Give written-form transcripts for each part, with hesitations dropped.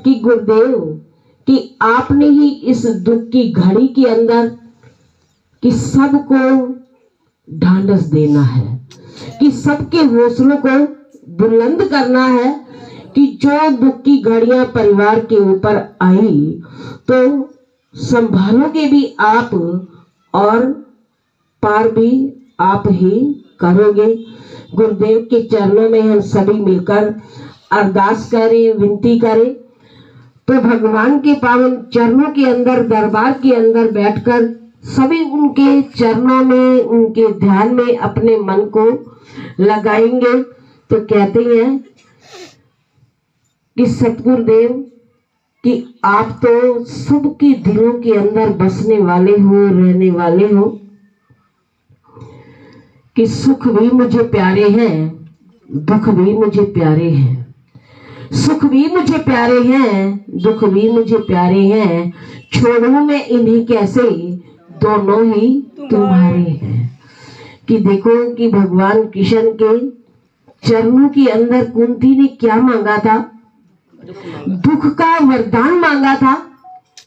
कि गुरुदेव कि आपने ही इस दुख की घड़ी के अंदर कि सबको ढांढस देना है, कि सबके हौसलों को बुलंद करना है, कि जो दुख की घड़ियां परिवार के ऊपर आई तो संभालोगे भी आप और पार भी आप ही करोगे। गुरुदेव के चरणों में हम सभी मिलकर अरदास करें, विनती करें। तो भगवान के पावन चरणों के अंदर, दरबार के अंदर बैठकर सभी उनके चरणों में, उनके ध्यान में अपने मन को लगाएंगे। तो कहते हैं कि सतगुरुदेव कि आप तो सबके दिलों के अंदर बसने वाले हो, रहने वाले हो, कि सुख भी मुझे प्यारे हैं, दुख भी मुझे प्यारे हैं, सुख भी मुझे प्यारे हैं, दुख भी मुझे प्यारे हैं, छोड़ूं मैं इन्हें कैसे, दोनों ही तुम्हारे हैं। कि देखो कि भगवान कृष्ण के चरणों के अंदर कुंती ने क्या मांगा था? दुख का वरदान मांगा था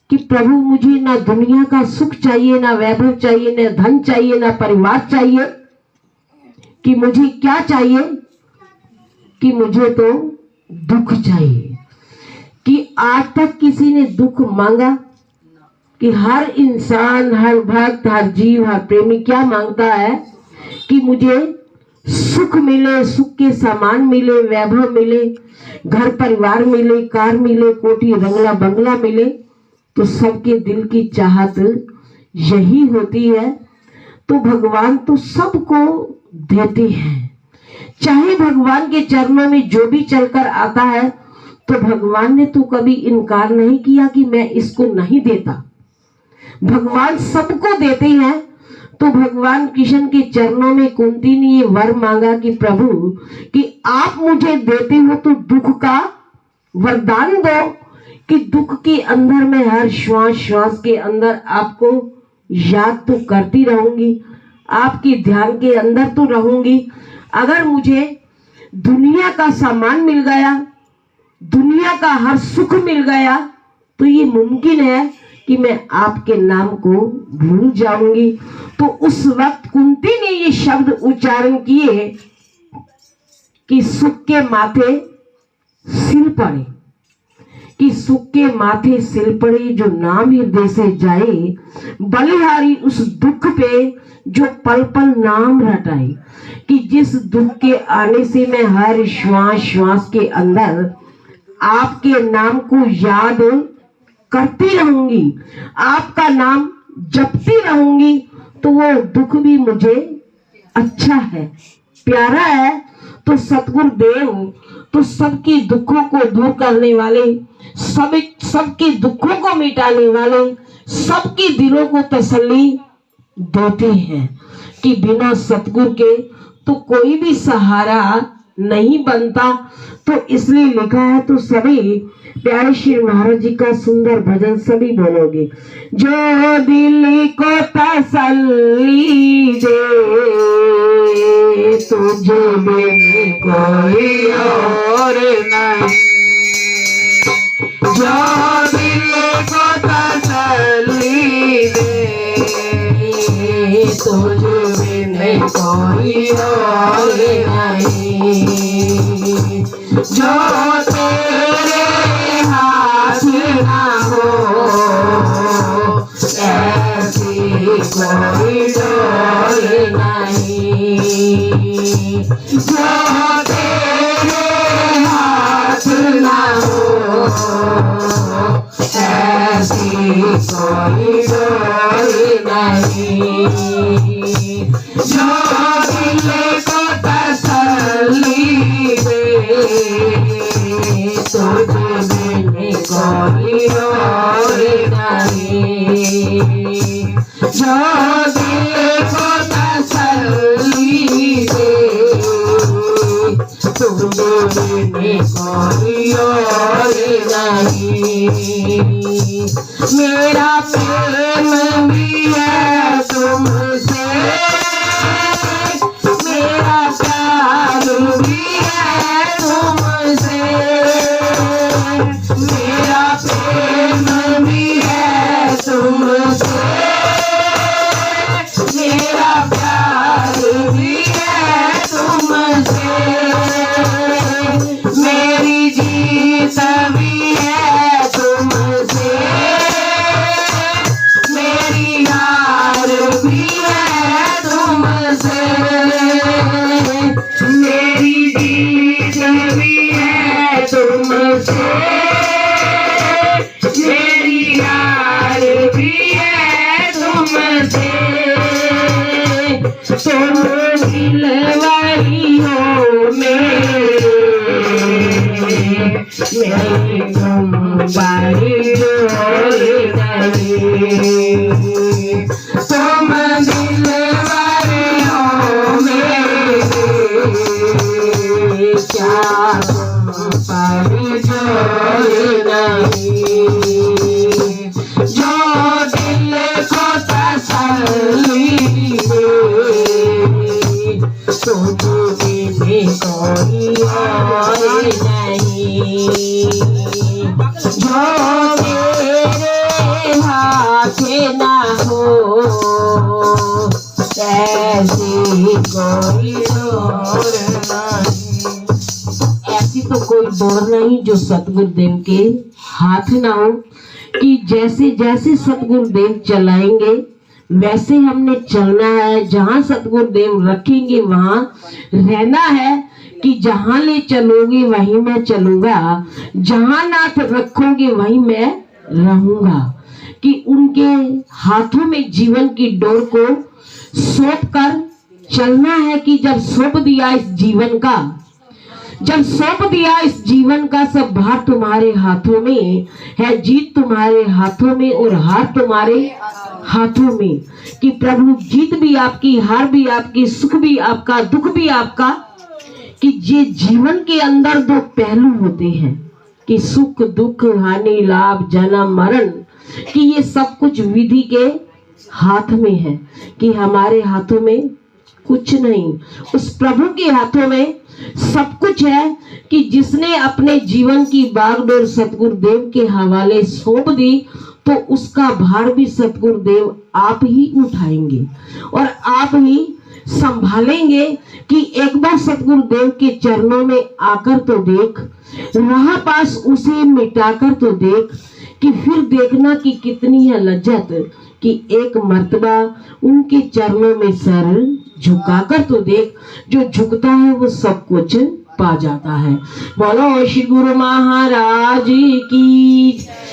कि प्रभु मुझे ना दुनिया का सुख चाहिए, ना वैभव चाहिए, ना धन चाहिए, ना परिवार चाहिए, कि मुझे क्या चाहिए? कि मुझे तो दुख चाहिए। कि आज तक किसी ने दुख मांगा? कि हर इंसान, हर भक्त, हर जीव, हर प्रेमी क्या मांगता है? कि मुझे सुख मिले, सुख के सामान मिले, वैभव मिले, घर परिवार मिले, कार मिले, कोठी रंगला बंगला मिले। तो सबके दिल की चाहत यही होती है। तो भगवान तो सबको देते हैं। चाहे भगवान के चरणों में जो भी चलकर आता है तो भगवान ने तो कभी इनकार नहीं किया कि मैं इसको नहीं देता। भगवान सबको देते हैं। तो भगवान कृष्ण के चरणों में कुंती ने ये वर मांगा कि प्रभु कि आप मुझे देते हो तो दुख का वरदान दो, कि दुख के अंदर मैं हर श्वास श्वास के अंदर आपको याद तो करती रहूंगी, आपके ध्यान के अंदर तो रहूंगी। अगर मुझे दुनिया का सामान मिल गया, दुनिया का हर सुख मिल गया, तो ये मुमकिन है कि मैं आपके नाम को भूल जाऊंगी। तो उस वक्त कुंती ने ये शब्द उच्चारण किए कि सुख के माथे सिल पड़े, कि सुख के माथे सिल पड़े, जो नाम हृदय से जाए, बलिहारी उस दुख पे जो पल पल नाम रटाए। कि जिस दुख के आने से मैं हर श्वास श्वास के अंदर आपके नाम को याद करती रहूंगी, आपका नाम जपती रहूंगी, तो वो दुख भी मुझे अच्छा है, प्यारा है। तो सतगुरु देव तो सबके दुखों को दूर करने वाले, सबके दुखों को मिटाने वाले, सबके दिलों को तसल्ली देते हैं। कि बिना सतगुरु के तो कोई भी सहारा नहीं बनता। तो इसलिए लिखा है। तो सभी प्यारे श्री महाराज जी का सुंदर भजन सभी बोलोगे। जो दिल को तसल्ली दे, तुझे बिन कोई और नहीं। जो दिल को तसल्ली दे, तुझे बिन कोई और नहीं। जो तेरे हाथ ना हो, ऐसी कोई डोर नहीं। जो तेरे हाथ ना हो, ऐसी कोई डोर नहीं। जो दिल को तसल्ली दे, तुझे बिन कोई और नहीं। जो दिल को तसल्ली दे, तुझे बिन कोई और नहीं। मेरा प्रेम भी है तुमसे, मेरा प्यार भी है तुमसे। मेरा प्रेम भी है तुमसे, मेरा प्यार भी है तुमसे, मेरी जीत भी है तुमसे, मेरी हार भी है तुमसे, मेरी जीत भी है तुमसे, मेरी हार भी है तुमसे, तुम दिलवारी हो मेरी तुम्हारी जोड़ी नहीं, तुम दिलवारी हो मेरी क्या तुम्हारी जोड़ी नहीं, जो दिल को तसल्ली तुझे कोई और नहीं, जो मेरे हाथ ना हो ऐसी कोई डोर नहीं, ऐसी तो कोई डोर नहीं जो सतगुरुदेव के हाथ ना हो, कि जैसे जैसे सतगुरुदेव चलाएंगे वैसे हमने चलना है, जहाँ सतगुरुदेव रखेंगे वहाँ रहना है, कि जहाँ ले चलोगे वहीं मैं चलूंगा, जहाँ नाथ रखोगे वहीं मैं रहूंगा, कि उनके हाथों में जीवन की डोर को सौंप कर चलना है, कि जब सौंप दिया इस जीवन का, जब सौंप दिया इस जीवन का सब भार तुम्हारे हाथों में है, जीत तुम्हारे हाथों में और हार तुम्हारे हाथों में, कि प्रभु जीत भी आपकी, हार भी आपकी, सुख भी आपका, दुख भी आपका, कि ये जीवन के अंदर दो पहलू होते हैं, कि सुख दुख हानि लाभ जन्म मरण, कि ये सब कुछ विधि के हाथ में है, कि हमारे हाथों में कुछ नहीं, उस प्रभु के हाथों में सब कुछ है, कि जिसने अपने जीवन की बागडोर सतगुरुदेव के हवाले सौंप दी तो उसका भार भी सतगुरुदेव आप ही उठाएंगे और आप ही संभालेंगे, कि एक बार सतगुरुदेव के चरणों में आकर तो देख, राह पास उसे मिटाकर तो देख, कि फिर देखना कि कितनी है लज्जत, कि एक मर्तबा उनके चरणों में सर झुकाकर तो देख, जो झुकता है वो सब कुछ पा जाता है। बोलो श्री गुरु महाराज की।